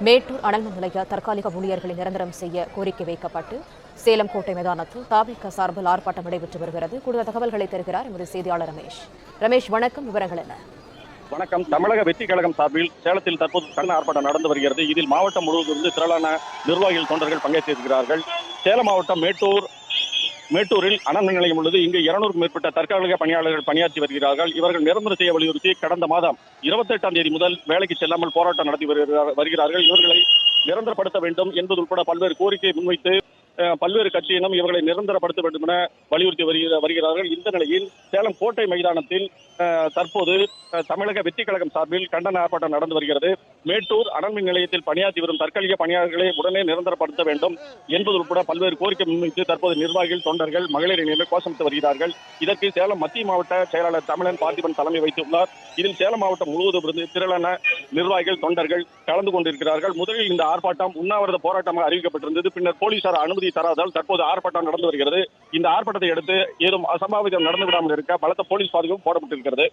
மேட்டூர் அனல்மின் நிலைய தற்காலிக ஊழியர்களை நிரந்தரம் செய்ய கோரிக்கை வைக்கப்பட்டு சேலம் கோட்டை மைதானத்தில் தாவிக சார்பில் ஆர்ப்பாட்டம் நடைபெற்று வருகிறது. கூடுதல் தகவல்களை தருகிறார் எமது செய்தியாளர் ரமேஷ். வணக்கம், விவரங்கள் என்ன? வணக்கம். தமிழக வெற்றி கழகம் சார்பில் சேலத்தில் தற்போது கண்டன ஆர்ப்பாட்டம் நடந்து வருகிறது. இதில் மாவட்டம் முழுவதிலிருந்து திரளான நிர்வாகிகள் தொண்டர்கள் பங்கேற்றிருக்கிறார்கள். சேலம் மாவட்டம் மேட்டூரில் அனல் நிலையம் உள்ளது. இங்கு 200க்கும் மேற்பட்ட தற்காலிக பணியாளர்கள் பணியாற்றி வருகிறார்கள். இவர்கள் நிரந்தரம் செய்ய வலியுறுத்தி கடந்த மாதம் 28ஆம் தேதி முதல் வேலைக்கு செல்லாமல் போராட்டம் நடத்தி வருகிறார்கள். இவர்களை நிரந்தரப்படுத்த வேண்டும் என்பது உட்பட பல்வேறு கோரிக்கையை முன்வைத்து பல்வேறு கட்சியினம் இவர்களை நிரந்தரப்படுத்த வேண்டும் என வலியுறுத்தி வருகிறார்கள். இந்த நிலையில் சேலம் கோட்டை மைதானத்தில் தற்போது தமிழக வெற்றி கழகம் சார்பில் கண்டன ஆர்ப்பாட்டம் நடந்து வருகிறது. மேட்டூர் அனல்மின் நிலையத்தில் பணியாற்றி வரும் தற்காலிக பணியாளர்களை உடனே நிரந்தரப்படுத்த வேண்டும் என்பது உட்பட பல்வேறு கோரிக்கை முன்வைத்து தற்போது நிர்வாகிகள், தொண்டர்கள், மகளிர் இணையர்கள் கோஷமிட்டு வருகிறார்கள். இதற்கு சேலம் மத்திய மாவட்ட செயலாளர் தமிழன் பார்த்திபன் தலைமை வைத்துள்ளார். இதில் சேலம் மாவட்டம் முழுவதும் இருந்து திரளான நிர்வாகிகள், தொண்டர்கள் கலந்து கொண்டிருக்கிறார்கள். முதலில் இந்த ஆர்ப்பாட்டம் உண்ணாவிரத போராட்டமாக அறிவிக்கப்பட்டிருந்தது. பின்னர் போலீசார் அனுமதி தராதால் தற்போது ஆர்ப்பாட்டம் நடந்து வருகிறது. இந்த ஆர்ப்பாட்டத்தை அடுத்து ஏதும் அசம்பாவிதம் நடந்து விடாமல் இருக்க பலத்த போலீஸ் பாதுகாப்பு போடப்பட்டிருக்கிறது.